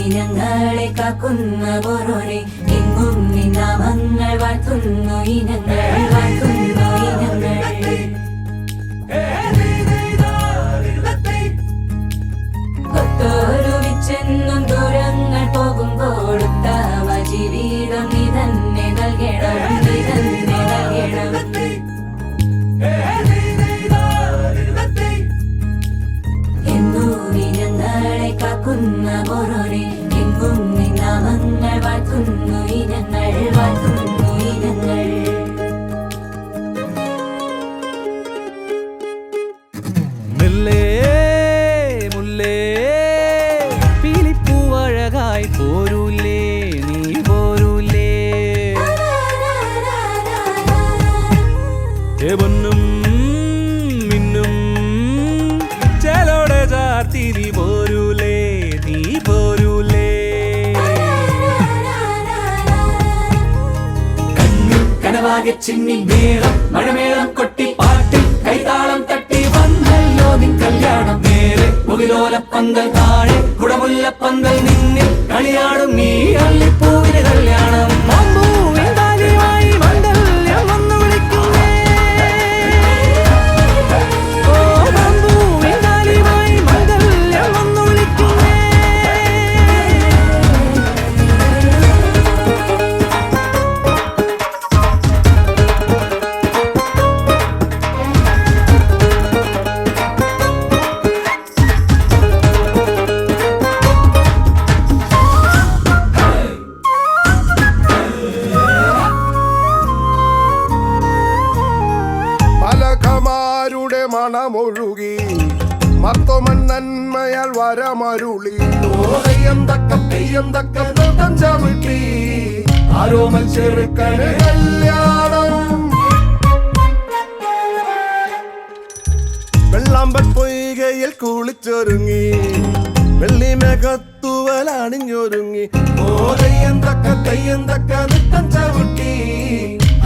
ഞങ്ങളെ കാക്കുന്ന ബോറോനെ എങ്ങും നിന്നാമങ്ങൾ വാഴ്ത്തുന്നു ഇനങ്ങൾ വാഴ്ത്തുന്നു ഇനങ്ങൾ കൊത്തോരുവിച്ചെന്നും ദൂരങ്ങൾ പോകുമ്പോൾ ഉത്തമ ജീവിതം നീ തന്നെ നൽകണം നീ തന്നെ നൽകണം ഞങ്ങളെ കാക്കുന്ന ബോറോനെ എങ്ങും നിന്നാമങ്ങൾ വാഴ്ത്തുന്നു ഇനങ്ങൾ വാഴ്ത്തുന്നു ഇനങ്ങൾ മുല്ലേ മുല്ലേ പീലിപ്പൂവഴകായി പോരൂലേ നീ പോരൂലേ പൊന്നും മിന്നും ചേലോടെ ചാർത്തി നീ പോരൂലേ നീ പോരൂലേ കനവാകെ ചിന്നി മേളം മഴമേളം കൊട്ടി പാട്ടി കൈതാളം തട്ടി വന്നല്ലോ നിൻ കല്യാണം നേരെ മുകിലോലപ്പന്തൽ താഴെ കുടമുല്ലപ്പന്തൽ നിന്നിൽ കളിയാടും നീ അള്ളിപ്പൂവിന് കല്യാണം മണമൊഴുകി മർത്തോമൻ നന്മയാൽ വരമരുളി ഓഹയ്യം തക്കം തെയ്യം തക്കം നൃത്തം ചവിട്ടി ആരോമൽ ചെറുക്കന് കല്യാണം വെള്ളാമ്പൽ പൊയ്കയിൽ കുളിച്ചൊരുങ്ങി വെള്ളിമേഘത്തൂവൽ അണിഞ്ഞൊരുങ്ങി ഓഹയ്യം തക്ക തെയ്യം തക്ക നൃത്തം ചവിട്ടി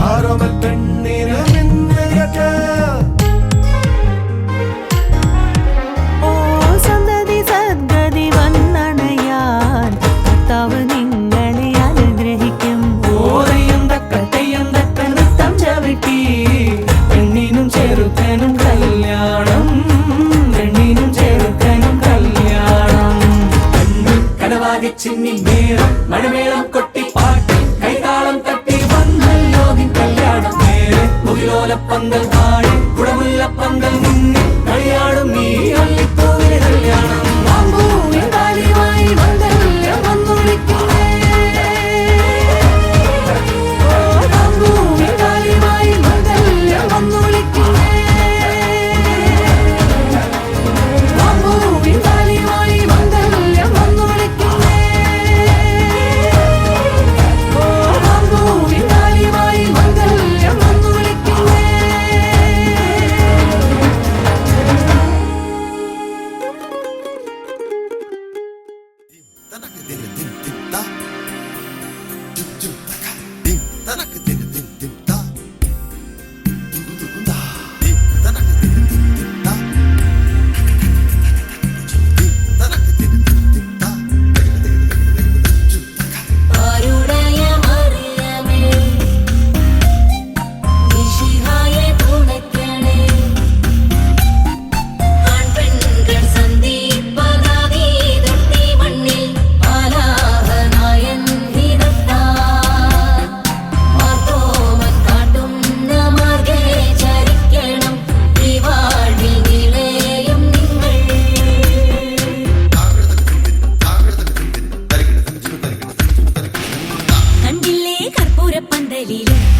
ആരോമൽ പെണ്ണിന് മിന്നുകെട്ട പെണ്ണിനും ചെറുക്കനും കല്യാണം പെണ്ണിനും ചെറുക്കനും കല്യാണം കനവാകെ ചിന്നി മേളം മഴമേളം കൊട്ടി പാട്ടി കൈതാളം തട്ടി വന്നല്ലോ നിൻ കല്യാണം നേരെ മുകിലോലപ്പന്തൽ താഴെ കുടമുല്ലപ്പന്തൽ നിന്നിൽ കളിയാടും നീ അള്ളിപ്പൂവിന് കല്യാണം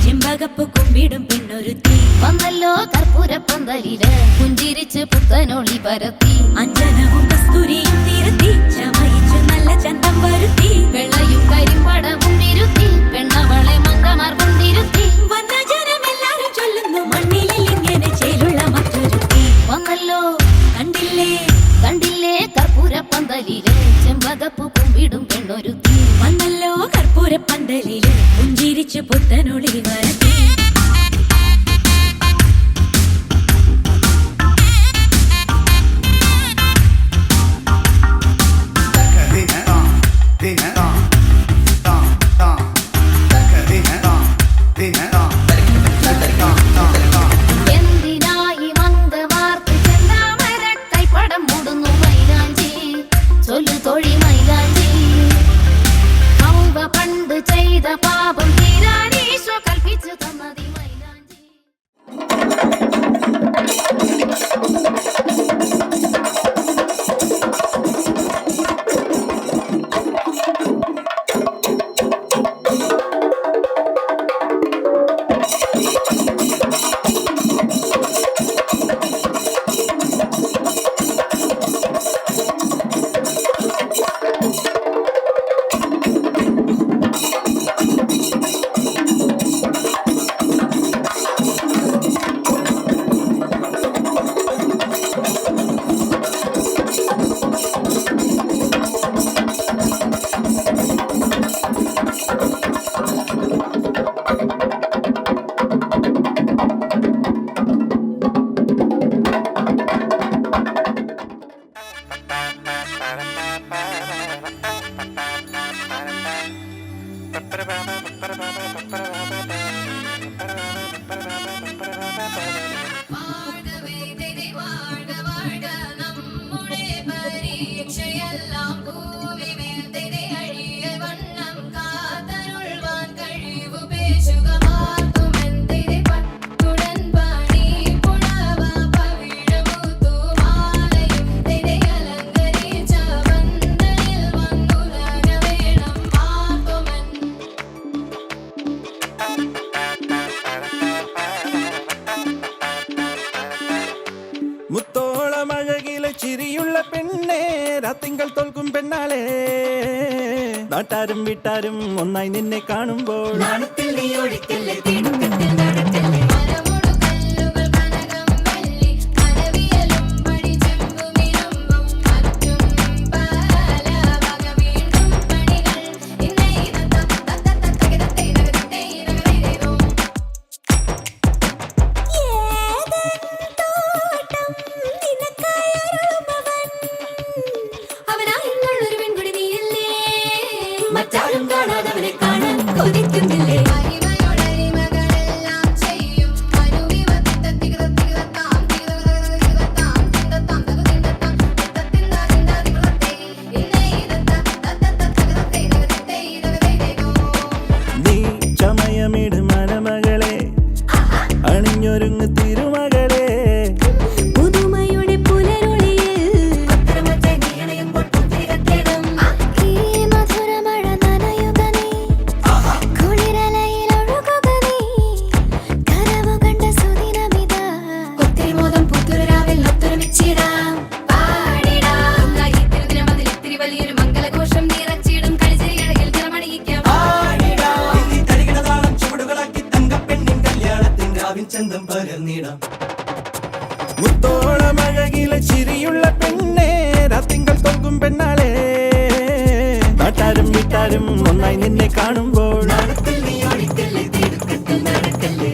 ചെമ്പകപ്പ് കുമ്പിടും പെണ്ണൊരുത്തി വന്നല്ലോ കർപ്പൂരപ്പന്തലില് പുഞ്ചിരിച്ച് പുത്തനൊളി പരത്തി അഞ്ജനവും കസ്തൂരിയും തീരത്തി ചമയിച്ചു നല്ല ചന്തം വരുത്തി വെള്ളയും കരിമ്പടവും വിരുത്തി പെണ്ണവളെ മങ്കമാർഗം തിരുത്തി വന്ന ജനമെല്ലാരും ചൊല്ലുന്നു മണ്ണിലിൽ ഇങ്ങനെ ചേലുള്ള മറ്റൊരുത്തി വന്നല്ലോ കണ്ടില്ലേ കണ്ടില്ലേ കർപ്പൂരപ്പന്തലില് ചെമ്പകപ്പ് കുമ്പിടും പെണ്ണൊരുത്തി വന്നല്ലോ കർപ്പൂരപ്പന്തലില് പുഞ്ചിരിച്ചു പുത്തനൊളി വരത്തി ചെയ്ത പാപം തീരാൻ ഈശോ കൽപ്പിച്ചു തന്നതി മൈലാഞ്ചി. മുത്തോളമഴകിലെ ചിരിയുള്ള പെണ്ണേ രാത്തിങ്കൾ തോൽക്കും പെണ്ണാളെ നാട്ടാരും വീട്ടാരും ഒന്നായി നിന്നെ കാണുമ്പോൾ നാണത്തിൽ നീ ഒഴിക്കല്ലേ തിടുക്കത്തിൽ നടക്കല്ലേ മറ്റാരും കാണാതവനെ കാണാൻ കൊതിക്കുന്നില്ലേ നീ ചമയമിട് മലമകളെ അണിഞ്ഞൊരുങ്ങ് തിരുമകളെ പുതുമയുടെ പുലരൊളിയിൽ പത്രമറ്റായി നീ അണയുമ്പോൾ പുത്തിരി കത്തിടും ഈ മധുരമഴ നനയുക നീ, കുളിരലയിൽ ഒഴുകുക നീ, കനവു കണ്ട സുദിനമിതാ. ഒത്തിരി മോദം പുത്തുരാവിൽ ഒത്തൊരുമിച്ചിടാം പാടിടാം ഈ തിരുദിനം അതിൽ ഇത്തിരി വലിയൊരു മംഗളഘോഷം നിറച്ചിടും കളിച്ചിരികളിൽ തിറമണിയിക്കാം ചന്തം പകർന്നിടാം. മുത്തോളമഴകിലെ ചിരിയുള്ള പെണ്ണേ രാത്തിങ്കൾ തോൽക്കും പെണ്ണാളെ നാട്ടാരും വീട്ടാരും ഒന്നായി നിന്നെ കാണുമ്പോൾ നാണത്തിൽ നീ ഒഴിക്കല്ലേ തിടുക്കത്തിൽ നടക്കല്ലേ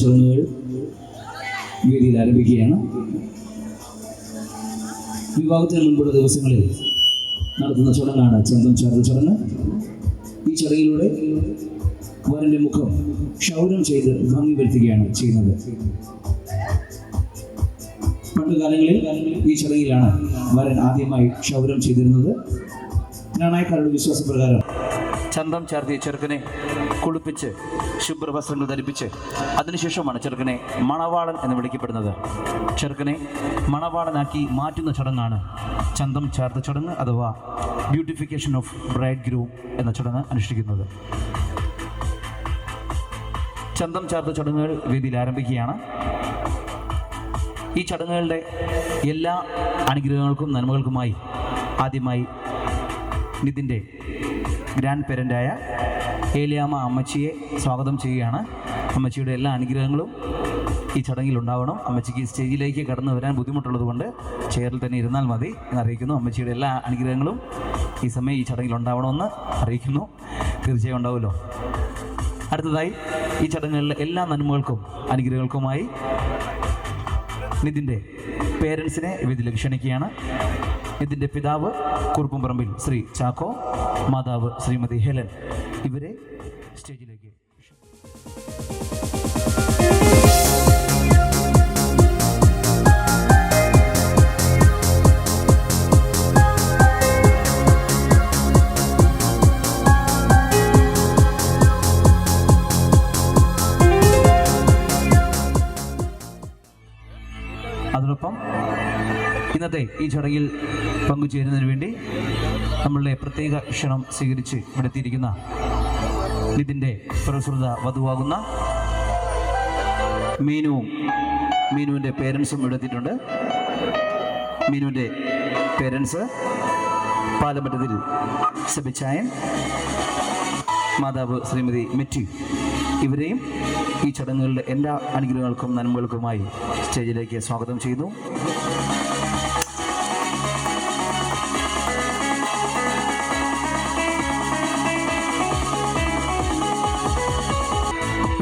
ചടങ്ങുകൾ വേദിയിൽ ആരംഭിക്കുകയാണ്. വിവാഹത്തിന് മുൻപുള്ള ദിവസങ്ങളിൽ നടത്തുന്ന ചടങ്ങാണ് ചന്തം ചാർത്ത ചടങ്ങ്. ഈ ചടങ്ങിലൂടെ വരൻ്റെ മുഖം ക്ഷൗരം ചെയ്ത് ഭംഗി വരുത്തുകയാണ് ചെയ്യുന്നത്. പണ്ടുകാലങ്ങളിൽ ഈ ചടങ്ങിലാണ് വരൻ ആദ്യമായി ക്ഷൗരം ചെയ്തിരുന്നത്. നാണയക്കാരുടെ വിശ്വാസപ്രകാരം ചന്തം ചാർത്തിയ ചെറുക്കനെ കുളിപ്പിച്ച് ശുഭ്രവസ്ത്രങ്ങൾ ധരിപ്പിച്ച് അതിനുശേഷമാണ് ചെറുക്കനെ മണവാളൻ എന്ന് വിളിക്കപ്പെടുന്നത്. ചെറുക്കനെ മണവാളനാക്കി മാറ്റുന്ന ചടങ്ങാണ് ചന്തം ചാർത്ത ചടങ്ങ് അഥവാ ബ്യൂട്ടിഫിക്കേഷൻ ഓഫ് ബ്രൈഡ് ഗ്രൂം എന്ന ചടങ്ങ് അനുഷ്ഠിക്കുന്നത്. ചന്തം ചാർത്ത് ചടങ്ങുകൾ വേദിയിൽ ആരംഭിക്കുകയാണ്. ഈ ചടങ്ങുകളുടെ എല്ലാ അനുഗ്രഹങ്ങൾക്കും നന്മകൾക്കുമായി ആദ്യമായി നിതിൻ്റെ ഗ്രാൻഡ് പേരൻ്റായ ഏലിയാമ്മ അമ്മച്ചിയെ സ്വാഗതം ചെയ്യുകയാണ്. അമ്മച്ചിയുടെ എല്ലാ അനുഗ്രഹങ്ങളും ഈ ചടങ്ങിൽ ഉണ്ടാവണം. അമ്മച്ചിക്ക് സ്റ്റേജിലേക്ക് കടന്നു വരാൻ ബുദ്ധിമുട്ടുള്ളത് കൊണ്ട് ചെയറിൽ തന്നെ ഇരുന്നാൽ മതി എന്നറിയിക്കുന്നു. അമ്മച്ചിയുടെ എല്ലാ അനുഗ്രഹങ്ങളും ഈ സമയം ഈ ചടങ്ങിൽ ഉണ്ടാവണമെന്ന് അറിയിക്കുന്നു. തീർച്ചയായും ഉണ്ടാവുമല്ലോ. അടുത്തതായി ഈ ചടങ്ങുകളിലെ എല്ലാ നന്മകൾക്കും അനുഗ്രഹങ്ങൾക്കുമായി നിതിൻ്റെ പേരൻസിനെ വേദിയിലേക്ക് ക്ഷണിക്കുകയാണ്. ഇതിൻ്റെ പിതാവ് കുറുപ്പുംപറമ്പിൽ ശ്രീ ചാക്കോ, മാതാവ് ശ്രീമതി ഹെലൻ, ഇവരെ സ്റ്റേജിലേക്ക് അതോടൊപ്പം ഇന്നത്തെ ഈ ചടങ്ങിൽ പങ്കുചേരുന്നതിന് വേണ്ടി നമ്മളുടെ പ്രത്യേക ക്ഷണം സ്വീകരിച്ച് ഇവിടെ എത്തിയിരിക്കുന്ന നിതിൻ്റെ പ്രസുഹൃത വധുവാകുന്ന മീനുവിൻ്റെ പേരൻസും ഇവിടെ എത്തിയിട്ടുണ്ട്. മീനുവിൻ്റെ പേരൻസ് പാലമറ്റത്തിൽ സെബിച്ചായൻ, മാതാവ് ശ്രീമതി മെറ്റി, ഇവരെയും ഈ ചടങ്ങുകളുടെ എല്ലാ അനുഗ്രഹങ്ങൾക്കും നന്മകൾക്കുമായി സ്റ്റേജിലേക്ക് സ്വാഗതം ചെയ്യുന്നു.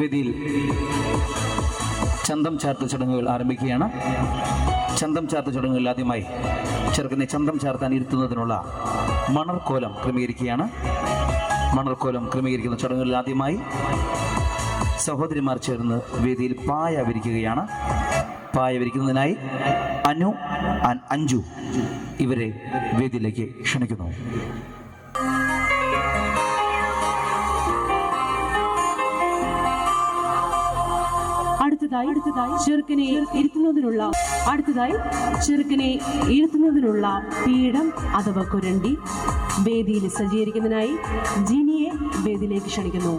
വേദിയിൽ ചന്തം ചാർത്ത് ചടങ്ങുകൾ ആരംഭിക്കുകയാണ്. ചന്തം ചാർത്ത് ചടങ്ങുകളിൽ ആദ്യമായി ചെറുക്കനെ ചന്തം ചാർത്താൻ ഇരുത്തുന്നതിനുള്ള മണർക്കോലം ക്രമീകരിക്കുകയാണ്. മണർക്കോലം ക്രമീകരിക്കുന്ന ചടങ്ങുകളിൽ ആദ്യമായി സഹോദരിമാർ ചേർന്ന് വേദിയിൽ പായ വിരിക്കുകയാണ്. പായ വിരിക്കുന്നതിനായി അനു അഞ്ജു ഇവരെ വേദിയിലേക്ക് ക്ഷണിക്കുന്നു. അടുത്തതായി ചെറുക്കനെ ഇരുത്തുന്നതിനുള്ള പീഠം അഥവാ കുരണ്ടി വേദിയിൽ സജ്ജീകരിക്കുന്നതിനായി ജിനിയെ വേദിയിലേക്ക് ക്ഷണിക്കുന്നു.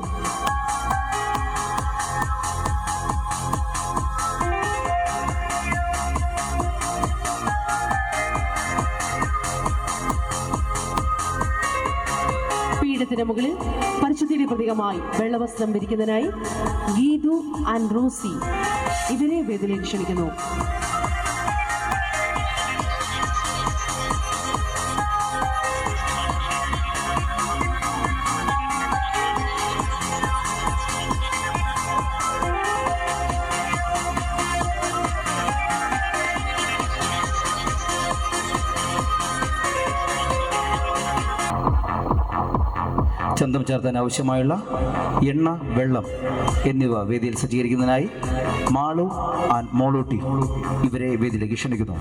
പീഠത്തിന് മുകളിൽ പരിശുദ്ധിയുടെ പ്രതീകമായി വെള്ളവസ്ത്രം ധരിക്കുന്നതിനായി ഗീതു ആൻഡ് റോസി ഇവരെ വേദിയിലേക്ക് ക്ഷണിക്കുന്നു. ചന്തം ചേർത്താൻ ആവശ്യമായുള്ള എണ്ണ, വെള്ളം എന്നിവ വേദിയിൽ സജ്ജീകരിക്കുന്നതിനായി മാളു ആൻഡ് മോളൂട്ടി ഇവരെ വേദിയിലേക്ക് ക്ഷണിക്കുന്നു.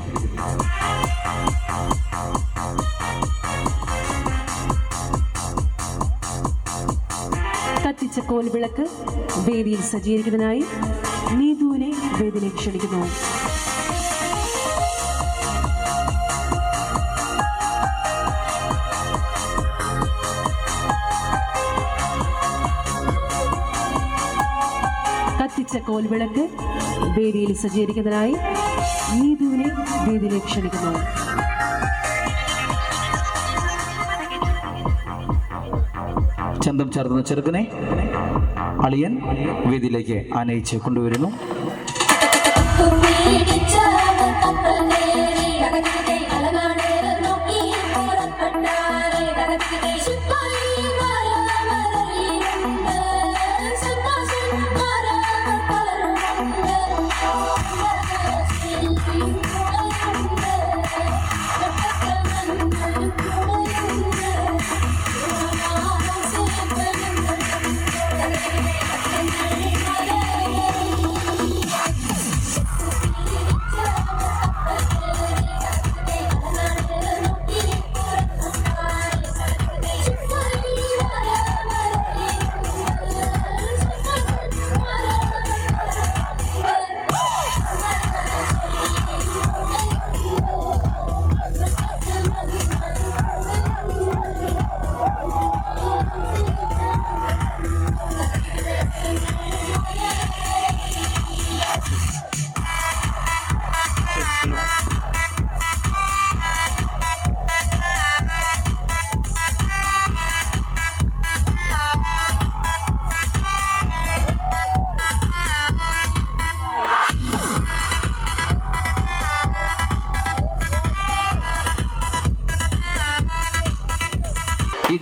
കത്തിച്ച കോൽവിളക്ക് വേദിയിൽ സജ്ജീകരിക്കുന്നതിനായി നീതുവിനെ വേദിയിലേക്ക് ക്ഷണിക്കുന്നു. കത്തിച്ച കോൽവിളക്ക് വേദിയിൽ സജ്ജീകരിക്കുന്നതിനായി നീതുവിനെ വേദിയിലേക്ക് ക്ഷണിക്കുന്നു. ചന്തം ചേർത്തുന്ന ചെറുക്കനെ അളിയൻ വേദിയിലേക്ക് ആനയിച്ച് കൊണ്ടുവരുന്നു.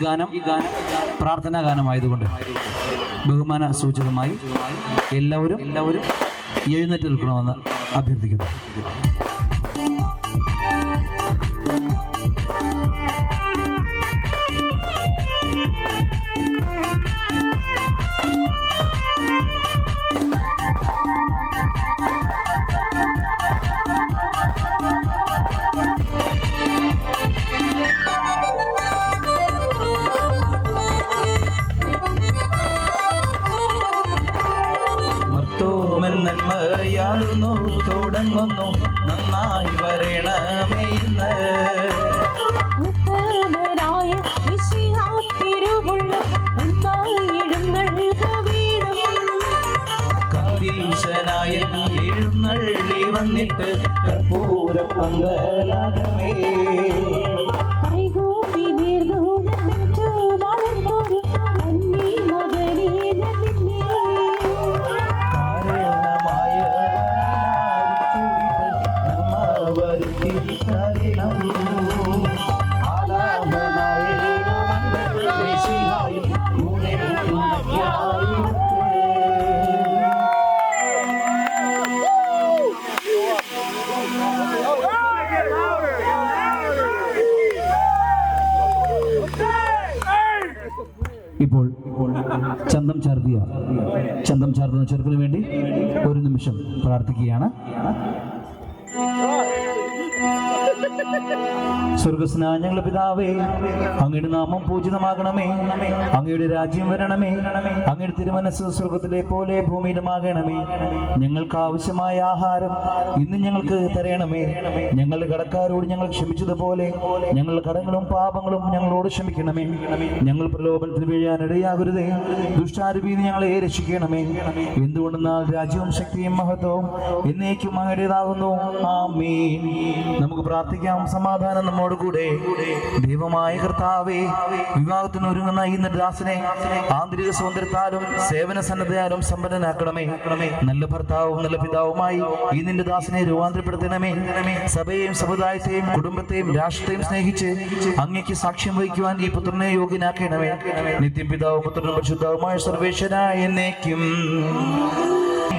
ഗാനം പ്രാർത്ഥനാ ഗാനമായതുകൊണ്ട് ബഹുമാന സൂചകമായി എല്ലാവരും എഴുന്നേറ്റ് നിൽക്കണമെന്ന് അഭ്യർത്ഥിക്കുന്നു. നന്മയാളുന്നു തുടങ്ങുന്നു നന്നായി വരണമേ ഇന്ന്. ഉത്തമനായ മിശിഹാ തിരുവുള്ള കവീശനായ എഴുന്നള്ളി വന്നിട്ട് കർപ്പൂര പന്തലാകമേ. കൈകൂപ്പി നേർന്നു വളർന്നൊരു അന്നി മകനേ ഇപ്പോൾ ചന്തം ചാർത്തുന്ന ചെറുക്കിന് വേണ്ടി ഒരു നിമിഷം പ്രാർത്ഥിക്കുകയാണ്. സ്വർഗസ്നായ ഞങ്ങളുടെ പിതാവേ, അങ്ങയുടെ നാമം പൂജിതമാകണമേ, അങ്ങയുടെ രാജ്യം വരണമേ, അങ്ങയുടെ തിരുമനസ്സ് സ്വർഗത്തിലെ പോലെ ഭൂമിയിലുമാകണമേ. ഞങ്ങൾക്ക് ആവശ്യമായ ആഹാരം ഇന്ന് ഞങ്ങൾക്ക് തരണമേ. ഞങ്ങളുടെ കടക്കാരോട് ഞങ്ങൾ ക്ഷമിച്ചതുപോലെ ഞങ്ങളുടെ കടങ്ങളും പാപങ്ങളും ഞങ്ങളോട് ക്ഷമിക്കണമേ. ഞങ്ങൾ പ്രലോഭനത്തിന് വീഴാൻ ഇടയാകരുതേ, ദുഷ്ടാരൂപിയിൽ ഞങ്ങളെ രക്ഷിക്കണമേ. എന്തുകൊണ്ടെന്നാൽ രാജ്യവും ശക്തിയും മഹത്വവും എന്നേക്കും അങ്ങയുടേതാകുന്നു. ആമേൻ. നമുക്ക് പ്രാർത്ഥിക്കാം. സമാധാനം നമ്മോട് കൂടെ. ദൈവമായ കർത്താവേ, വിവാഹത്തിന് ഒരുങ്ങുന്ന ഈ ദാസനെ ആന്തരിക സൗന്ദര്യത്താലും സേവന സന്നദ്ധയാലും സമ്പന്നനാക്കണമേ. നല്ല ഭർത്താവും നല്ല പിതാവുമായി ഈ നിന്റെ ദാസനെ രൂപാന്തരപ്പെടുത്തണമേ. സഭയെയും സമുദായത്തെയും കുടുംബത്തെയും രാഷ്ട്രത്തെയും സ്നേഹിച്ച് അങ്ങേക്ക് സാക്ഷ്യം വഹിക്കുവാൻ ഈ പുത്രനെ യോഗ്യനാക്കണമേ. നിത്യം പിതാവും പുത്രനും പരിശുദ്ധവുമായ സർവേശ്വരനായ എന്നേക്കും.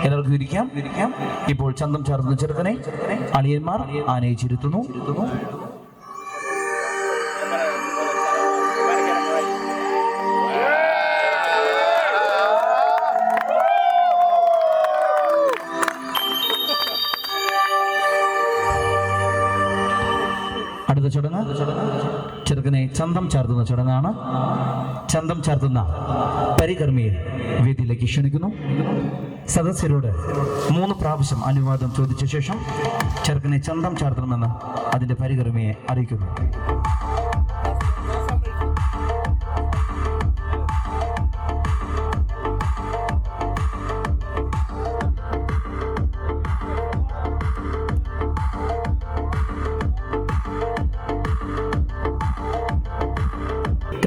എല്ലാവർക്കും ഇരിക്കാം. ഇപ്പോൾ ചന്തം ചാർത്തുന്ന ചെറുക്കനെ അളിയന്മാർ ആനയിച്ചിരുത്തുന്നു. അടുത്ത ചടങ്ങ് ചെറുക്കനെ ചന്തം ചാർത്തുന്ന ചടങ്ങാണ്. ചന്തം ചാർത്തുന്ന പരികർമ്മിയെ വേദിയിലേക്ക് ക്ഷണിക്കുന്നു. സദസ്യരോട് 3 പ്രാവശ്യം അനുവാദം ചോദിച്ച ശേഷം ചെറുക്കനെ ചന്തം ചാർത്തണമെന്ന് അതിന്റെ പരികർമ്മിയെ അറിയിക്കുന്നു.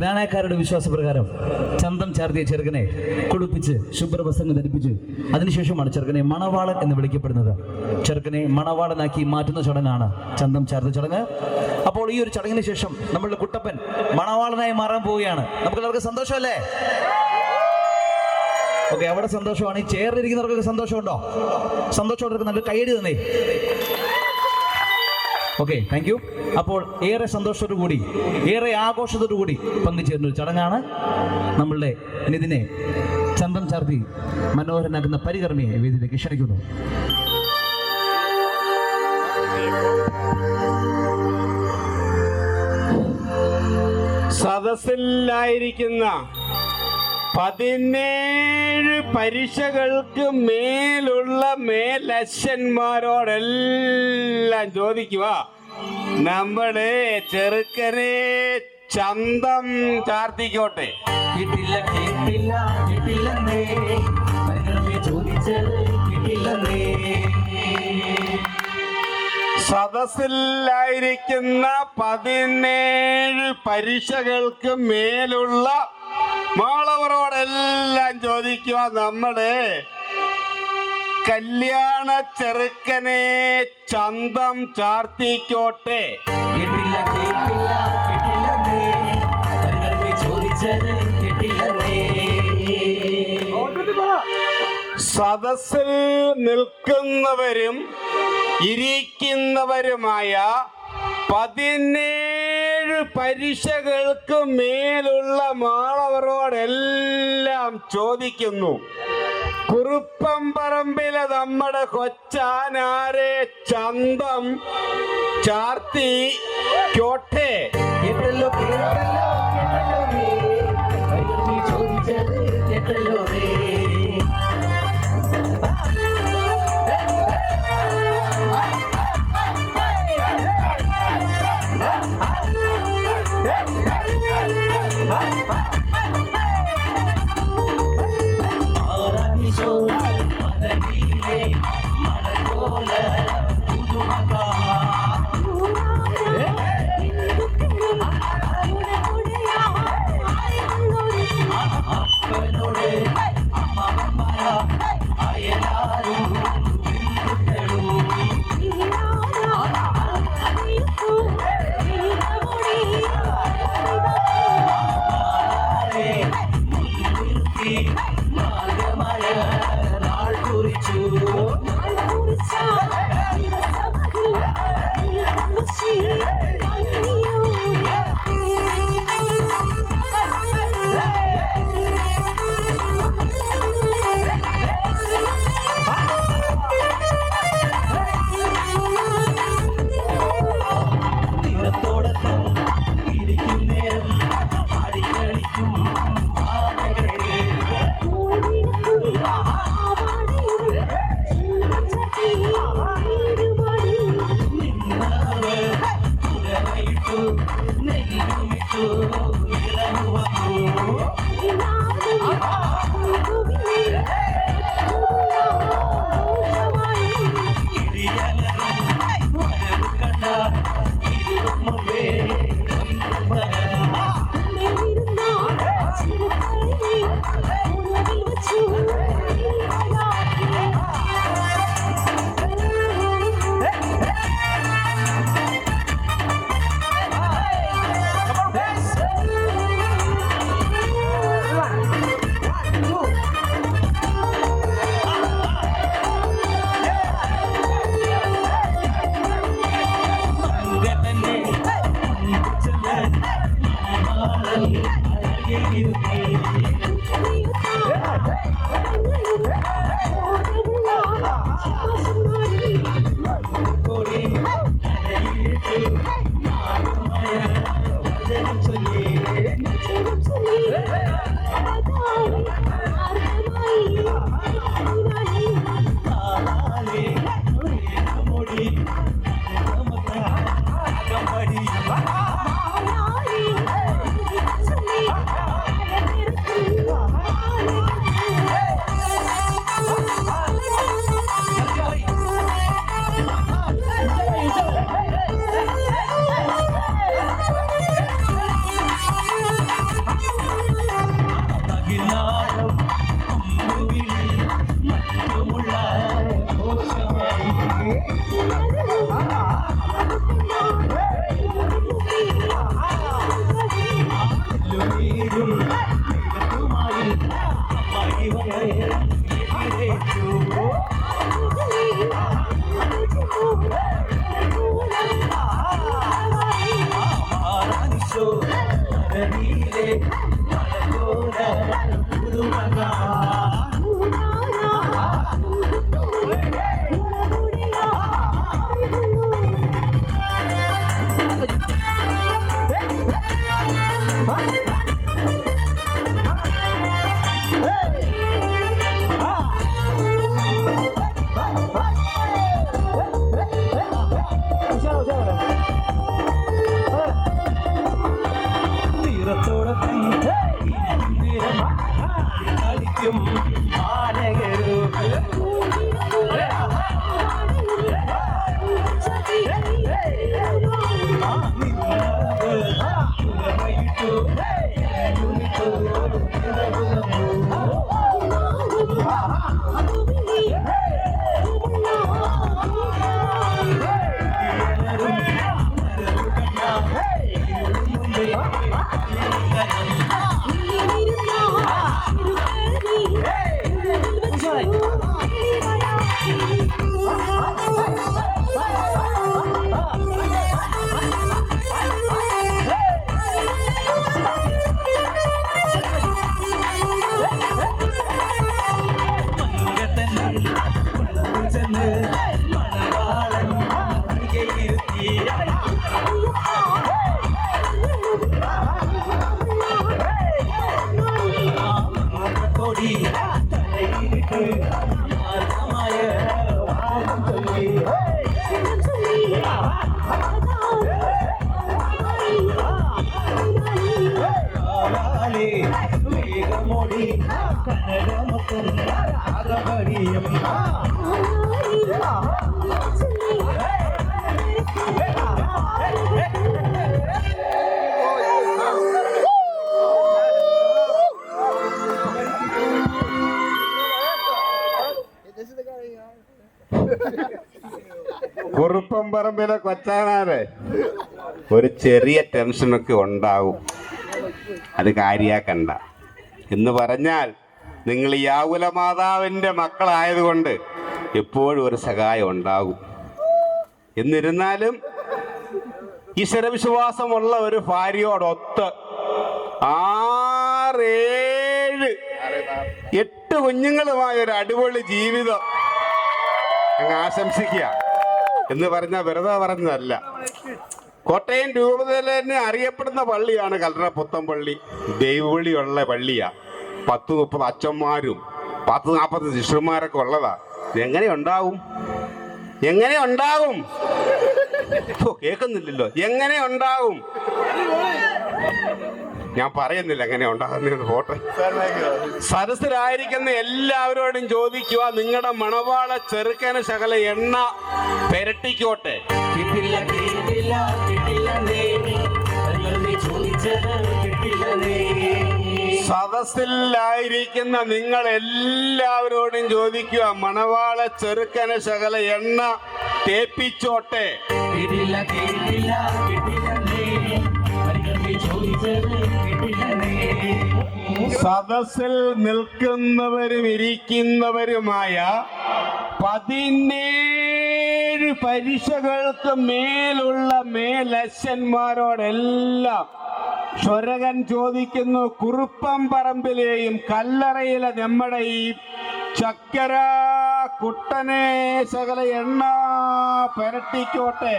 ജ്ഞാനക്കാരുടെ വിശ്വാസപ്രകാരം ചന്തം ചാർത്തിയ ചെറുക്കനെ കുളിപ്പിച്ച് ശുഭ്രവസ്ത്രങ്ങൾ ധരിപ്പിച്ച് അതിനുശേഷമാണ് ചെറുക്കനെ മണവാളൻ എന്ന് വിളിക്കപ്പെടുന്നത്. ചെറുക്കനെ മണവാളനാക്കി മാറ്റുന്ന ചടങ്ങാണ് ചന്തം ചാർത്ത ചടങ്ങ്. അപ്പോൾ ഈ ഒരു ചടങ്ങിന് ശേഷം നമ്മളുടെ കുട്ടപ്പൻ മണവാളനായി മാറാൻ പോവുകയാണ്. നമുക്ക് എല്ലാവർക്കും സന്തോഷമല്ലേ? ഓക്കെ, അവിടെ സന്തോഷമാണ്. ഈ ചേർന്നിരിക്കുന്നവർക്കൊക്കെ സന്തോഷമുണ്ടോ? സന്തോഷമുള്ളവർക്ക് നല്ല കൈയടി തന്നേ. Okay, thank you. അപ്പോൾ ഏറെ സന്തോഷത്തോടു കൂടി ഏറെ ആഘോഷത്തോടു കൂടി പങ്കുചേരുന്ന ഒരു ചടങ്ങാണ്. നമ്മളുടെ നിതിനെ ചന്തം ചാർത്തി മനോഹരനാക്കുന്ന പരികർമ്മിയെ വേദിയിലേക്ക് ക്ഷണിക്കുന്നു. സദസ്സിലായിരിക്കുന്ന 17 പരീക്ഷകൾക്ക് മേലുള്ള മേലശ്ശന്മാരോടെല്ലാം ചോദിക്കുക, നമ്മുടെ ചെറുക്കനെ ചന്തം ചാർത്തിക്കോട്ടെ. സദസ്സിലായിരിക്കുന്ന 17 പരീക്ഷകൾക്ക് മേലുള്ള മാളവരോടെല്ലാം ചോദിക്കുക, നമ്മുടെ കല്യാണ ചെറുക്കനെ ചന്തം ചാർത്തിക്കോട്ടെ. സദസ്സിൽ നിൽക്കുന്നവരും ഇരിക്കുന്നവരുമായ 17 പരീക്ഷകൾക്ക് മേലുള്ള മാളവരോടെല്ലാം ചോദിക്കുന്നു, കുറുപ്പംപറമ്പിലെ നമ്മുടെ കൊച്ചാനാരെ ചന്തം ചാർത്തി കോട്ടെ. കേട്ടല്ലോ കേട്ടല്ലോ കേട്ടല്ലോ നീ ചോദിച്ചത് കേട്ടല്ലോ Hey! കുറുപ്പം പറമ്പിലെ കൊച്ചാനാരെ ഒരു ചെറിയ ടെൻഷനൊക്കെ ഉണ്ടാവും, അത് കാര്യാക്കണ്ട. എന്ന് പറഞ്ഞാൽ നിങ്ങൾ ഈ ആകുല മാതാവിൻ്റെ മക്കളായതുകൊണ്ട് എപ്പോഴും ഒരു സഹായം ഉണ്ടാകും. എന്നിരുന്നാലും ഈശ്വരവിശ്വാസമുള്ള ഒരു ഭാര്യയോടൊത്ത് 6, 7, 8 കുഞ്ഞുങ്ങളുമായ ഒരു അടിപൊളി ജീവിതം അങ്ങ് ആശംസിക്കുക. എന്ന് പറഞ്ഞാൽ വെറുതെ പറഞ്ഞതല്ല. കോട്ടയം രൂപതയിൽ തന്നെ അറിയപ്പെടുന്ന പള്ളിയാണ് കല്ലറ പുത്തൻപള്ളി. ദൈവവിളിയുള്ള പള്ളിയാ. 10-30 അച്ഛന്മാരും 40 ശിഷ്യന്മാരൊക്കെ ഉള്ളതാ. എങ്ങനെ ഉണ്ടാവും? കേൾക്കുന്നില്ലല്ലോ. എങ്ങനെ ഉണ്ടാവും? ഞാൻ പറയുന്നില്ല എങ്ങനെ ഉണ്ടാകുന്ന ഫോട്ടോ. സദസ്സിലായിരിക്കുന്ന എല്ലാവരോടും ചോദിക്കുക, നിങ്ങളുടെ മണവാള ചെറുക്കന് ശകല എണ്ണ പെരട്ടിക്കോട്ടെ. സദസ്സിലായിരിക്കുന്ന നിങ്ങൾ എല്ലാവരോടും ചോദിക്കുക, മണവാള ചെറുക്കന് ശകല എണ്ണ തേപ്പിച്ചോട്ടെ. സദസ്സിൽ നിൽക്കുന്നവരും ഇരിക്കുന്നവരുമായ 17 പരീക്ഷകൾക്ക് മേലുള്ള മേലച്ഛന്മാരോടെല്ലാം സ്വരകൻ ചോദിക്കുന്നു, കുറുപ്പം പറമ്പിലെയും കല്ലറയിലെ നമ്മുടെ ഈ ചക്കര കുട്ടനെ ശകല എണ്ണ പെരട്ടിക്കോട്ടെ.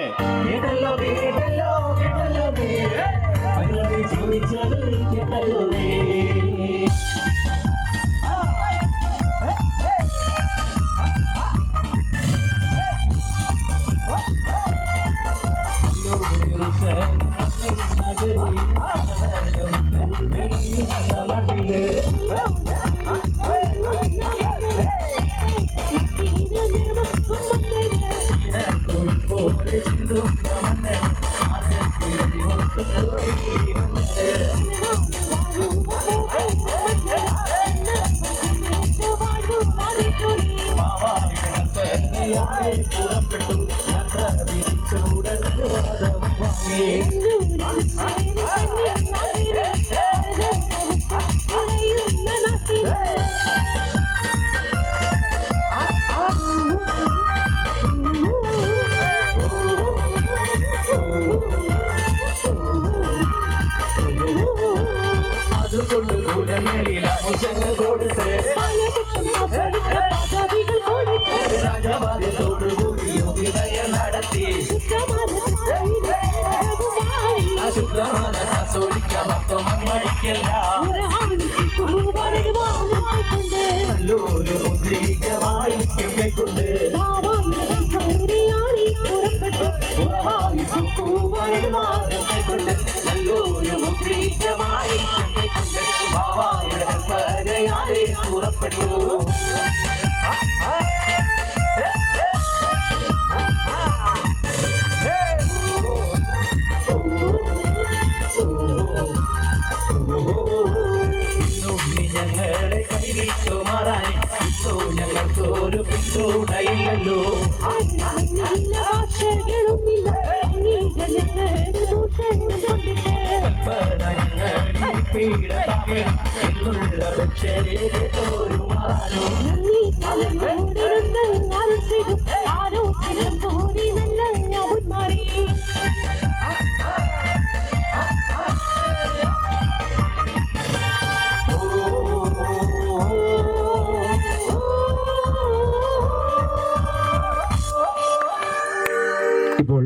ഇപ്പോൾ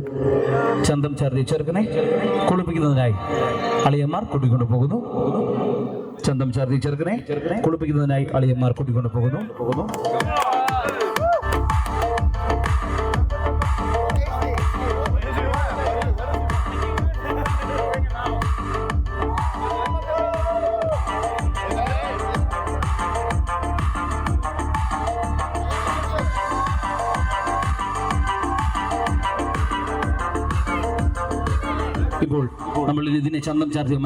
ചന്തം ചാർത്തി ചെറുക്കനെ കുളിപ്പിക്കുന്നതിനായി അളിയന്മാർ കൂട്ടിക്കൊണ്ടു പോകുന്നു. ചന്തം ചാർത്തി ചെറുക്കനെ കുളിപ്പിക്കുന്നതിനായി അളിയന്മാർ കൂട്ടിക്കൊണ്ട് പോകുന്നു. ഇപ്പോൾ നമ്മൾ ഇതിനെ ചന്തം ചാർത്തിയ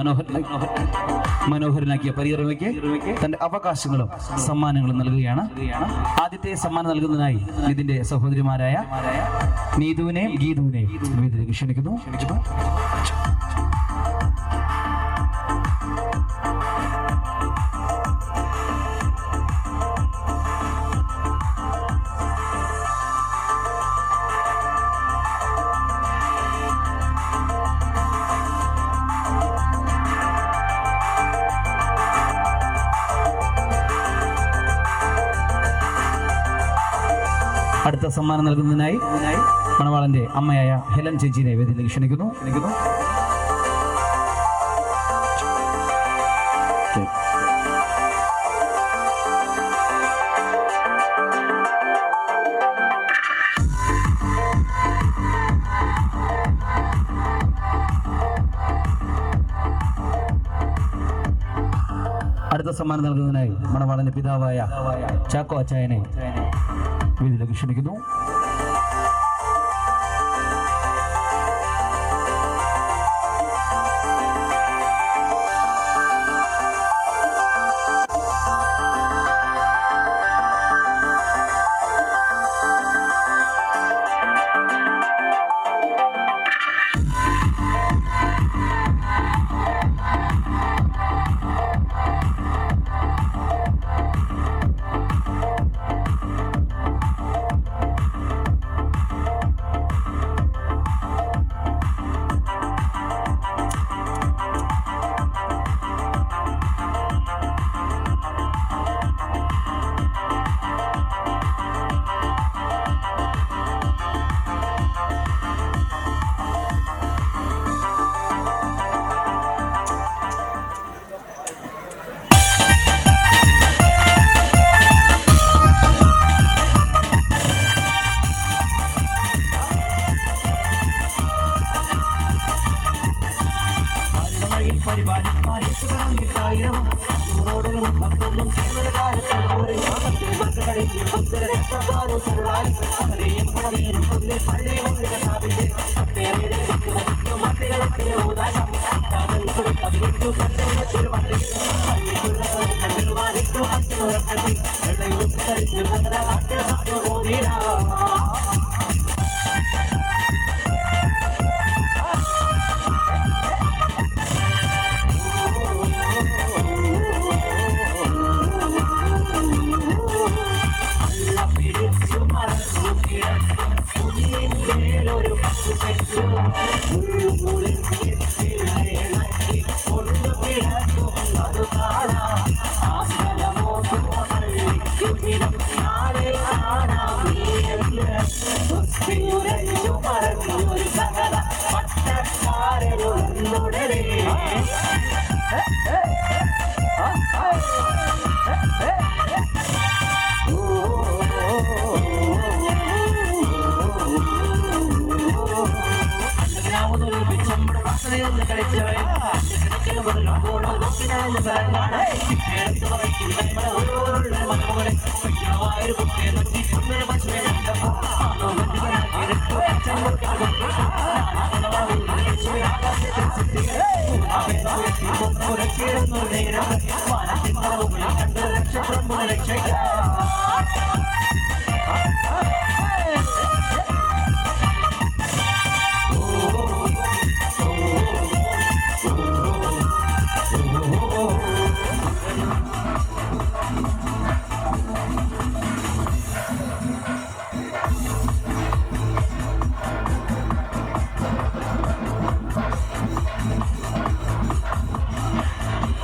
മനോഹരനാക്കിയ പരിയറവയ്ക്ക് തന്റെ അവകാശങ്ങളും സമ്മാനങ്ങളും നൽകുകയാണ്. ആദ്യത്തെ സമ്മാനം നൽകുന്നതിനായി ഇതിന്റെ സഹോദരിമാരായ നീതുവിനെയും ഗീതുവിനെയും വേദിയിലേക്ക് ക്ഷണിക്കുന്നു. അടുത്ത സമ്മാനം നൽകുന്നതിനായി മണവാളന്റെ അമ്മയായ ഹെലൻ ചേച്ചിനെ വേദിയിലേക്ക് ക്ഷണിക്കുന്നു. അടുത്ത സമ്മാനം നൽകുന്നതിനായി മണവാളന്റെ പിതാവായ ചാക്കോ അച്ചായനെ വേദിയിലേക്ക് ക്ഷണിക്കുന്നു.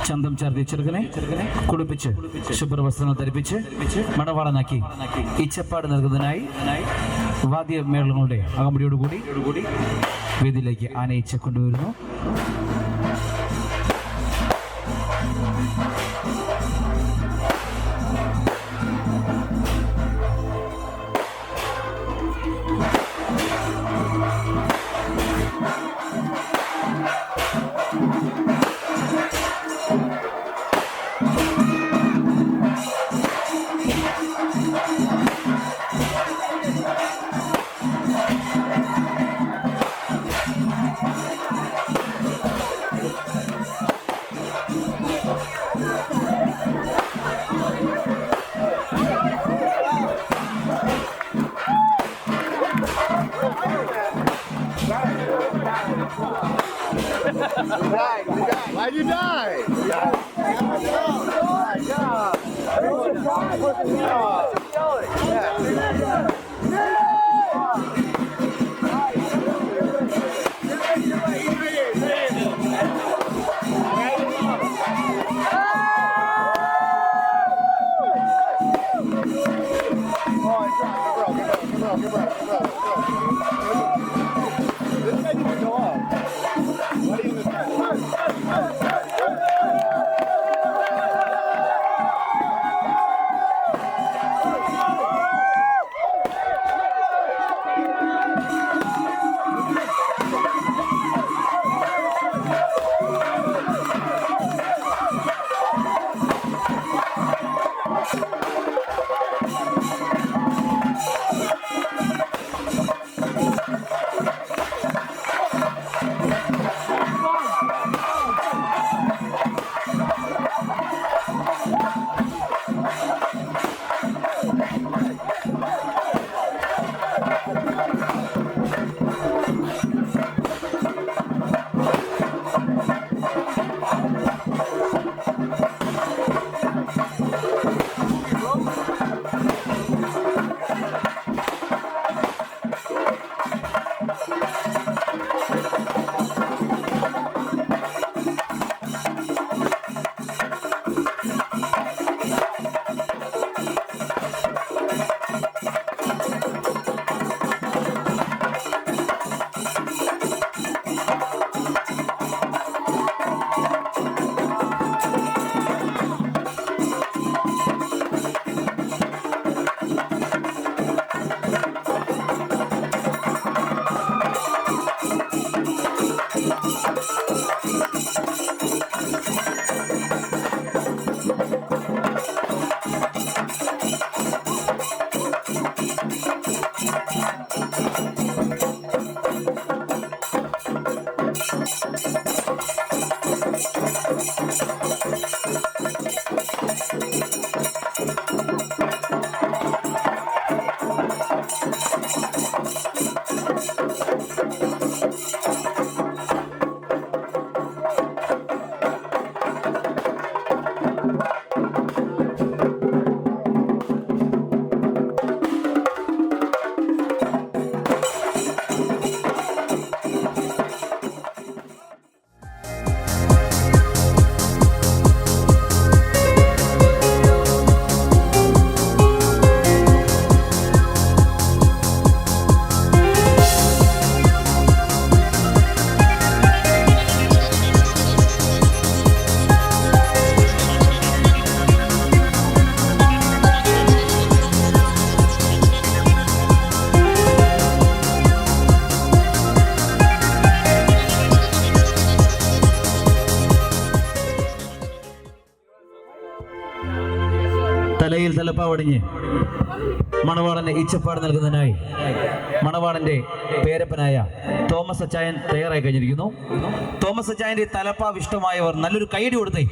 ചന്തം ചാർത്തിയ ചെറുക്കനെ കുളിപ്പിച്ച് ശുഭ്രവസ്ത്രങ്ങൾ ധരിപ്പിച്ച് മണവാളനാക്കി ഇച്ചപ്പാട് നൽകുന്നതിനായി വാദ്യമേളങ്ങളുടെ അകമ്പടിയോടുകൂടി വേദിയിലേക്ക് ആനയിച്ച് കൊണ്ടുവരുന്നു. you die. തലയിൽ തലപ്പാവടിഞ്ഞ് മണവാളന് ഈച്ചപ്പാട് നൽകുന്നതിനായി മണവാളന്റെ പേരപ്പനായ തോമസ് അച്ചായൻ തയ്യാറായി കഴിഞ്ഞിരിക്കുന്നു. തോമസ് അച്ചായന്റെ തലപ്പാവ് ഇഷ്ടമായവർ നല്ലൊരു കൈയടി കൊടുത്തേ.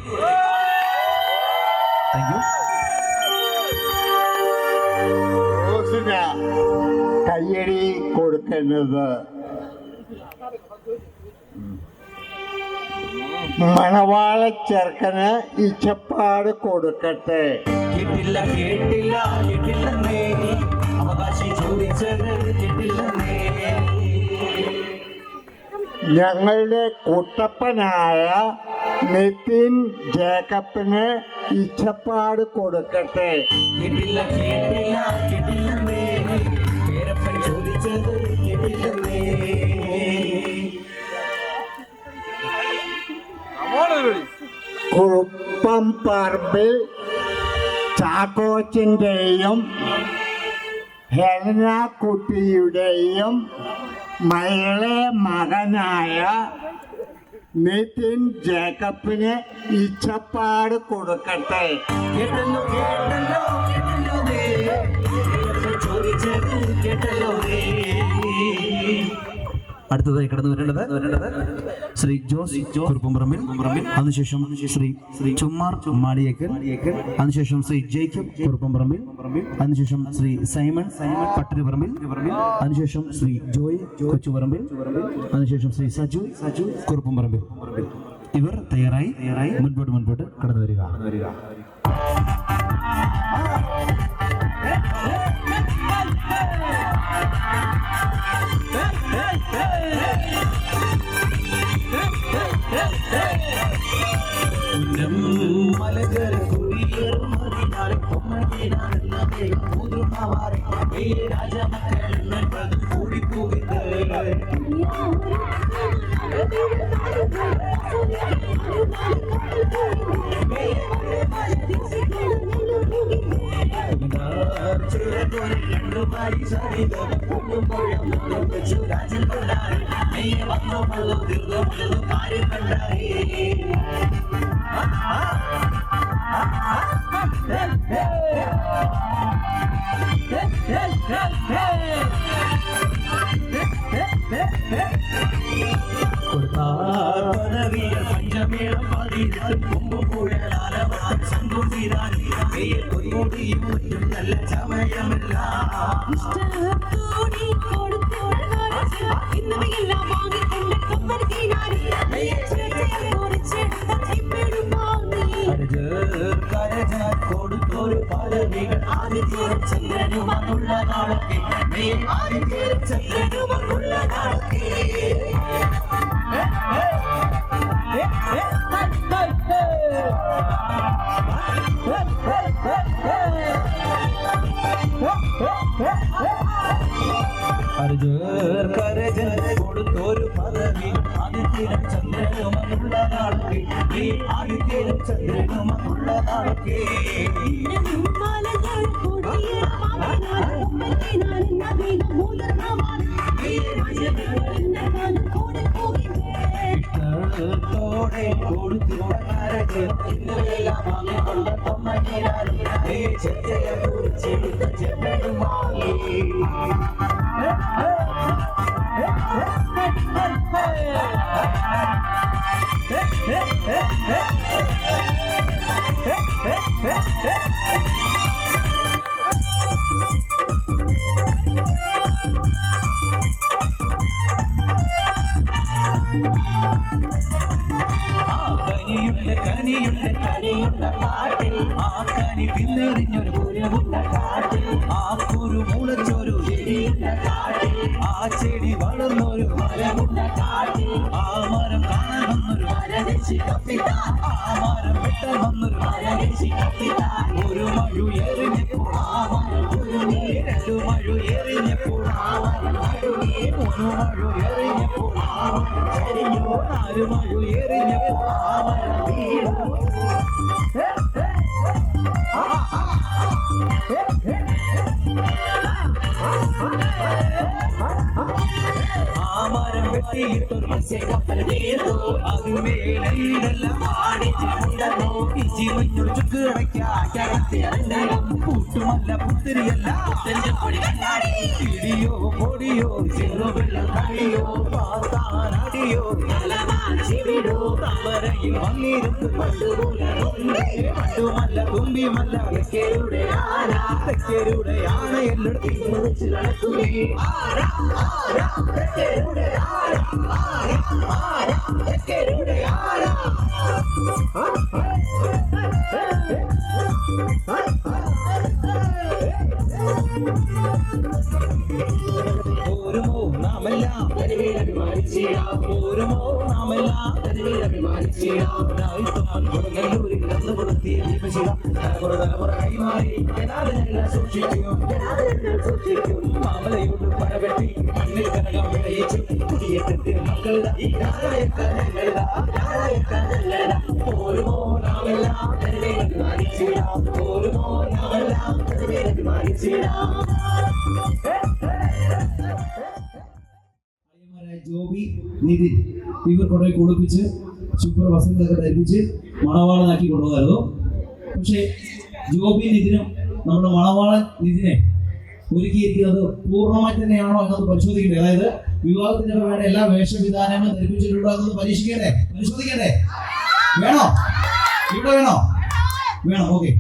Thank you. കയ്യടി കൊടുക്കുന്നത് മണവാള ചെറുക്കന് ഇച്ചപ്പാട് കൊടുക്കട്ടെ. കേട്ടില്ല കേട്ടില്ല കേട്ടില്ലെന്നേ അവകാശി ചോദിച്ചത് കേട്ടില്ലെന്നേ. ഞങ്ങളുടെ കുട്ടപ്പനായ നിതിൻ ജേക്കബിന് ഇച്ചപ്പാട് കൊടുക്കട്ടെ. കേട്ടില്ല കേട്ടില്ല കേട്ടില്ലെന്നേ പേരപ്പൻ ചോദിച്ചത് കേട്ടില്ലെന്നേ. കുറുപ്പം പറമ്പിൽ ചാക്കോച്ചിൻ്റെയും ഹെലന കുട്ടിയുടെയും മകളെ മകനായ നിതിൻ ജേക്കബിന് ഇച്ചപ്പാട് കൊടുക്കട്ടെ. കേട്ടല്ലോ കേട്ടല്ലോ കേട്ടല്ലോ ചോദിച്ചത് കേട്ടല്ലോ. അടുത്തതായി കടന്നു വരേണ്ടത് ശ്രീ ജോസ് കുറുപ്പുംപറമ്പിൽ, അതിനുശേഷം ശ്രീ ചുമ്മാർ മാളിയേക്കൽ, അതിനുശേഷം ശ്രീ ജേക്കബ് കുറുപ്പുംപറമ്പിൽ, അതിനുശേഷം ശ്രീ സൈമൺ പട്ടരുപറമ്പിൽ, അതിനുശേഷം ശ്രീ ജോയ് കൊച്ചുപറമ്പിൽ, അതിനുശേഷം ശ്രീ സജു കുറുപ്പുംപറമ്പിൽ. ഇവർ തയ്യാറായി മുൻപോട്ട് കടന്നു വരിക. കൊടുത്തൊരു പദവി ആദിത്യനും ചന്ദ്രനുമുള്ള നാളൊക്കെ ആദിത്യനും ചന്ദ്രനുമുള്ള നാളൊക്കെ ഇഷ്ടത്തോടെ കൊടുത്തോടക്കാരൊക്കെ ഇന്നെല്ലാം വാങ്ങിക്കൊണ്ട തൊമ്മനീരാലും ചെറ്റയെ കുറിച്ചെടുത്ത ചെമ്മനുമായി കനിയുള്ള കാട്ടിൽ ആ കനി പിന്നെറിഞ്ഞൊരു കുരുവുള്ള കാട്ടിൽ ആ കുരു മുളച്ചൊരു ചെടിയുള്ള കാട്ടിൽ ആ ചെടി വളർന്നൊരു മരമുള്ള കാട്ടിൽ ആ മരം കാണാൻ വന്നൊരു മരരക്ഷി കപ്പിത്താൻ ആ മരം വെട്ടാൻ വന്നൊരു മരരക്ഷി കപ്പിത്താൻ ഒരു മഴു എറിഞ്ഞപ്പോൾ ആ മരം കുരുങ്ങി രണ്ടു മഴു എറിഞ്ഞപ്പോൾ ആ മരം കുരുങ്ങി മൂന്നു മഴു എറിഞ്ഞപ്പോൾ ആ മരം ചെരിഞ്ഞു നാലു മഴു എറിഞ്ഞപ്പോൾ ആ മരം വീണു ആമരം വെട്ടിയിട്ടൊരു മത്സ്യക്കപ്പൽ തീർന്നു അതുമേലെല്ലാം ആടിച്ചുണ്ടോ ഇച്ചി മഞ്ഞൊരു ചുക്ക് കിടക്കാറ്റം കൂട്ടുമല്ല പുത്തിരിയല്ല ഇടിയോ പൊടിയോ ചെറുവെള്ളം കളിയോ പാത്താനടിയോ താമരയിൽ വന്നിരുന്ന് പണ്ടുമല്ല തുമ്പിയുമല്ല തെക്കരുടെ ആന എല്ലായിടത്തും വെച്ച് നടക്കുന്നേ ഓരുമോ നാമെല്ലാം അഭിമാനിച്ചിടാം ഓരുമോ നാമെല്ലാം അഭിമാനിച്ചിടാം കൊടുങ്ങല്ലൂരിൽ അന്ന് കൊടുത്തിയ ദീപശില തലമുറ കൈമാറി സൂക്ഷിക്കും മാമലയോട് പടവെട്ടി മണ്ണിൽ കനകം വിളയിച്ചു കുടിയേറ്റത്തിന് മക്കളുടെ ഈ ഓരുമോ നാമെല്ലാം അഭിമാനിച്ചിടാം ഓരുമോ നാമെല്ലാം അഭിമാനിച്ചിടാം. ജോബി നിതിൻ ഇവർ കൊണ്ടുപോയി കുളിപ്പിച്ച് ശുക്ര വസ്ത്രങ്ങളൊക്കെ ധരിപ്പിച്ച് മണവാളനാക്കി കൊണ്ടുപോകായിരുന്നു. പക്ഷേ ജോബി നിതിനും നമ്മുടെ മണവാളൻ നിതിനെ ഒരുക്കിയിരിക്കുന്നത് പൂർണ്ണമായി തന്നെയാണോ എന്നത് പരിശോധിക്കണ്ടേ? അതായത് വിവാഹത്തിന് വേണ്ട എല്ലാ വേഷവിധാനങ്ങളും ധരിപ്പിച്ചിട്ടുണ്ടോ എന്നത് പരിശോധിക്കണ്ടേ? വേണോ? ഇവിടെ വേണോ? വേണം. ഓക്കെ.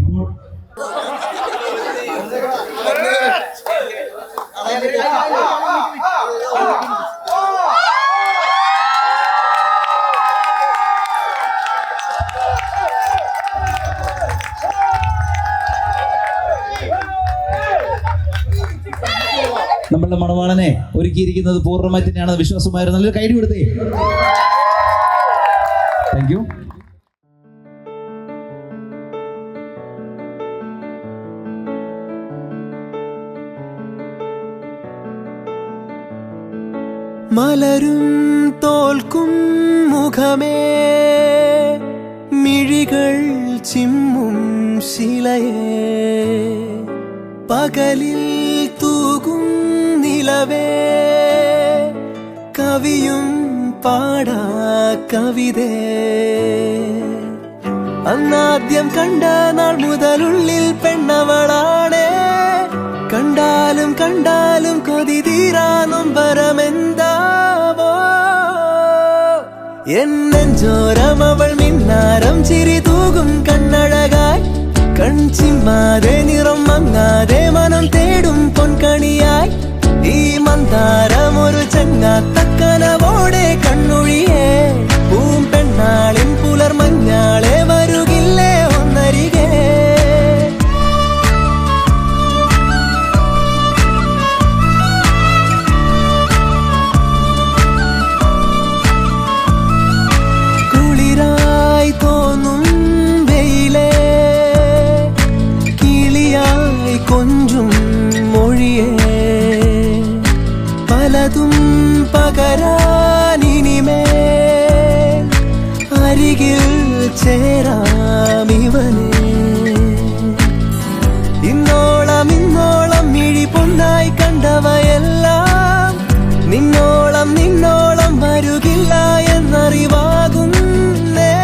നമ്മളുടെ മണവാളനെ ഒരുക്കിയിരിക്കുന്നത് പൂർണ്ണമായി തന്നെയാണെന്ന് വിശ്വാസമായിരുന്നു. നല്ലൊരു കൈഡി കൊടുത്തേ. Thank you. മലരും തോൽക്കും മുഖമേ, മിഴികൾ ചിമ്മും ശിലയേ, പകലിൽ തൂകും നിലവേ, കവിയും പാടാ കവിതേ. അന്നാദ്യം കണ്ട നാൾ മുതലുള്ളിൽ പെണ്ണവളാണേ, കണ്ടാലും കണ്ടാലും കൊതി തീരാ നൊമ്പരമെന്താവോ. എന്നെഞ്ചോരം അവൾ മിന്നാരം ചിരി തൂകും കണ്ണഴകായി, കൺചിമ്മാതെ നിറം മങ്ങാതെ മനം തേടും പൊൻകണിയായി. ഈ മന്ദാരം ഒരു ചങ്ങാത്തക്കനവോടെ കണ്ണൊഴിയേ, പൂം പെണ്ണാളിൻ പുലർമഞ്ഞാളെ വരുകില്ലേ ഒന്നരികെ. കുളിരായി തോന്നും വെയിലേ, കിളിയായി കൊഞ്ചും മൊഴിയേ, പലതും പകരാനിനിമേ, അരികിൽ ചേരാമിവനേ. ഇന്നോളം ഇന്നോളം മിഴി പൊന്നായി കണ്ടവയെല്ലാം നിന്നോളം നിന്നോളം വരുകില്ല എന്നറിവാകുന്നേ.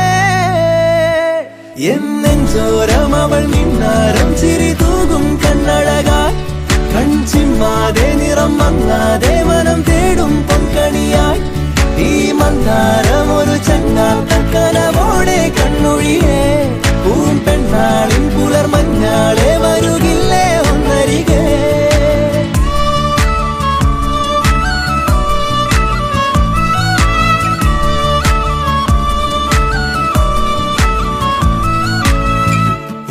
എന്നെഞ്ചോരം അവൾ മിന്നാരം ചിരി തൂകും കണ്ണഴകായി, കൺചിമ്മാതെ നിറം മങ്ങാതെ മനം തേടും പൊൻകണിയായി. ഈ മന്ദാരം ഒരു ചങ്ങാത്തക്കനവോടെ കണ്ണൊഴിയേ, പൂം പെണ്ണാളിൻ പുലർമഞ്ഞാളെ വരുകില്ലേ ഒന്നരികെ.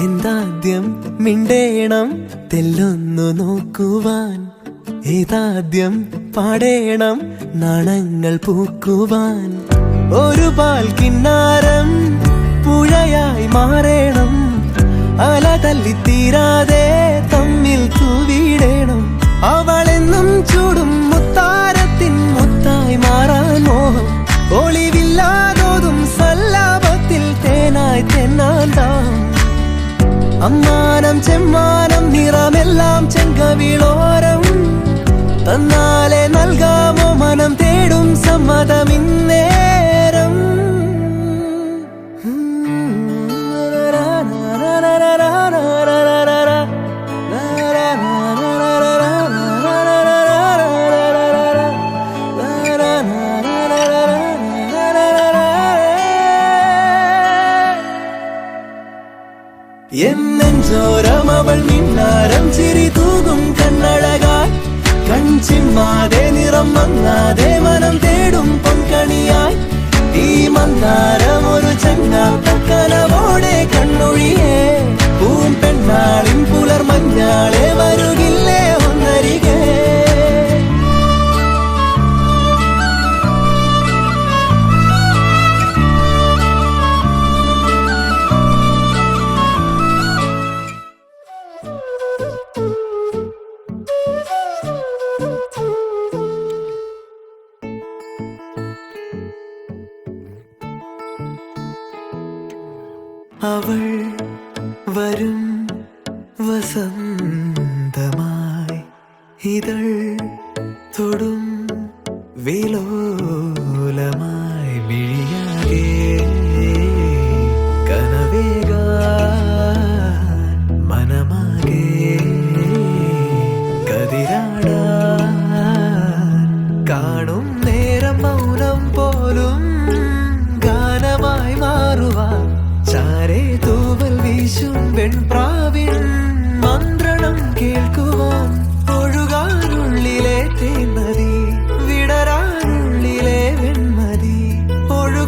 എന്താദ്യം മിണ്ടേണം തെല്ലൊന്നു നോക്കുവാൻ, ഏതാദ്യം പാടേണം നാണങ്ങൾ പൂക്കുവാൻ. ഒരു പാൽ കിന്നാരം പുഴയായി മാറേണം, അല തല്ലിത്തീരാതെ തമ്മിൽ തൂവിടേണം. അവളെന്നും ചൂടും മുത്താരത്തിൻ മുത്തായി മാറാൻ മോഹം, ഒളിവില്ലാതോതും സല്ലാപത്തിൽ തേനായി തെന്നാന്താം. അമ്മാനം ചെമ്മാനം നിറമെല്ലാം ചെങ്കവിളോരം, തന്നാലെ നൽകാമോ മനം തേടും സമ്മതമിന്നേരം. എന്നെഞ്ചോരം അവൾ മിന്നാരം ചിരി തൂകും കണ്ണഴകായി, കൺചിമ്മാതെ നിറം മങ്ങാതെ മനം തേടും പൊൻകണിയായി. ഈ മന്ദാരം ഒരു ചങ്ങാത്തക്കനവോടെ കണ്ണൊഴിയേ, പൂം പെണ്ണാളിൻ പുലർമഞ്ഞാളെ വരുകില്ലേ ഒന്നരികെ. അവൾ വരും വസന്തമായി, ഇതൾ തൊടും വിലോലമായി, മിഴിയാകെ കനവേകാൻ മനമാകെ കതിരാടാൻ. കാണും നേരം മൗനം പോലും ഗാനമായി മാറുവാൻ, ചാരേ തൂവൽ വീശും വെൺപ്രാവിൻ മന്ത്രണം കേൾക്കുവാൻ. ഒഴുകാനുള്ളിലെ തേൻമതി, വിടരാനുള്ളിലെ വെൺമതി, ഒഴു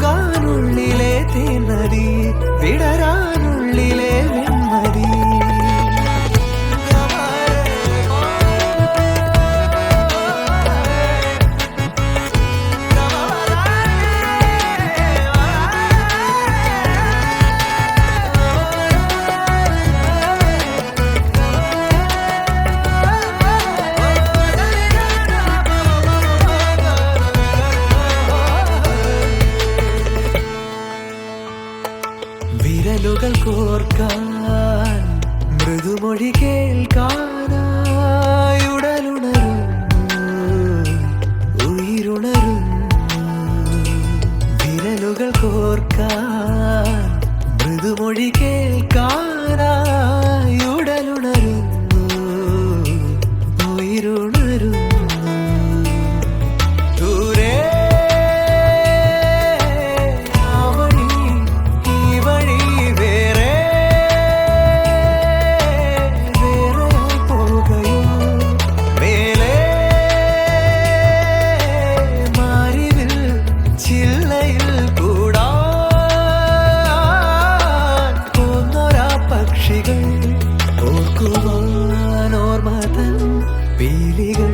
പീലികൾ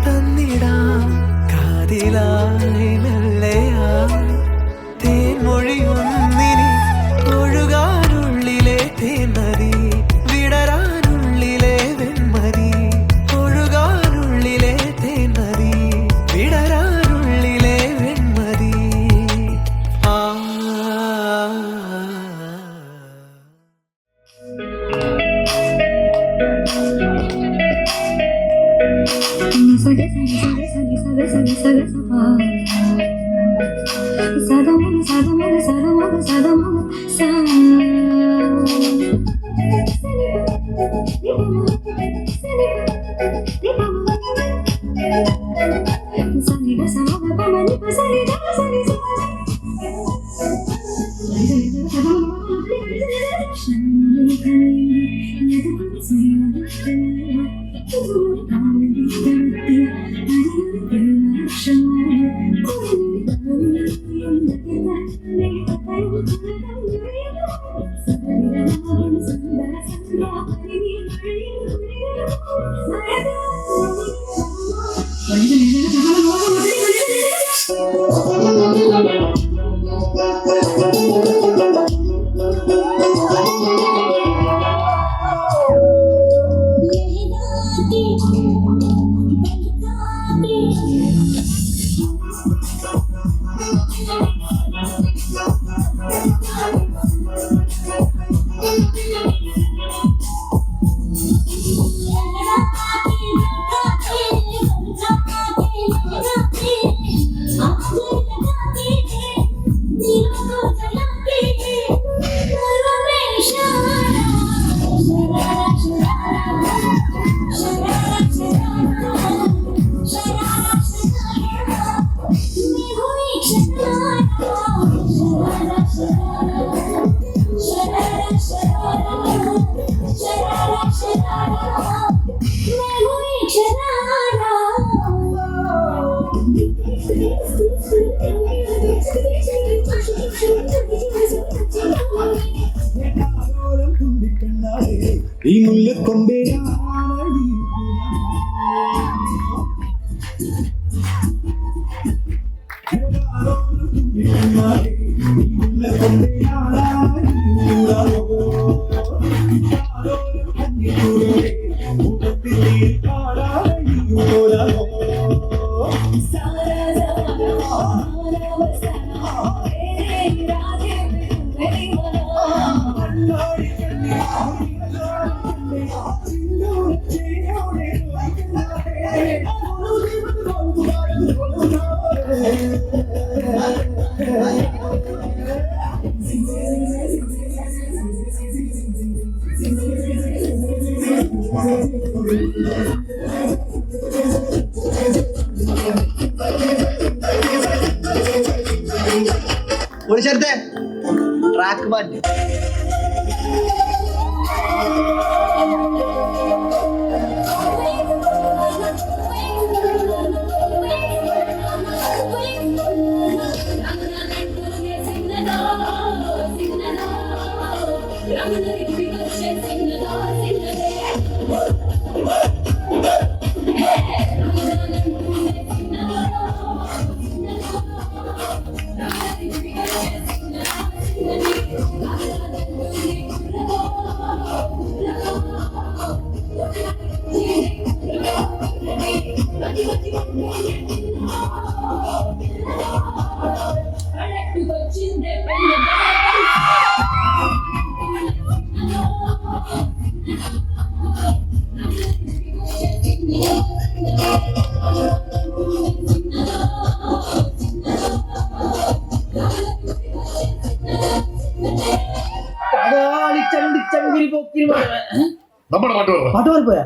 തന്നിടാം കാതിലായി മെല്ലയാ തേൻമൊഴിയൊന്നിനി ഒഴുകാനുള്ളിലെ തേൻമതി വിടരാനുള്ളിലെ വെൺമതി ഒഴുകാനുള്ളിലെ തേൻമതി വിടരാനുള്ളിലെ വെൺമതി ആ ഈ മുല്ലക്കൊമ്പേ ഒരു സ്ഥലത്തെ ട്രാക്ക് മാറ്റി നമ്മുടെ പാട്ട് പോയാ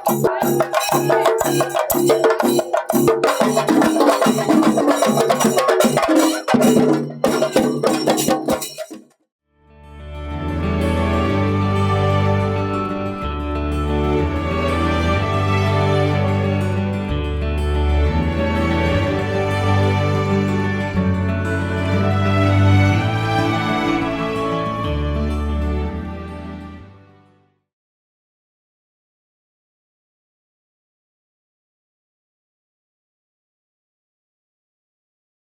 ആ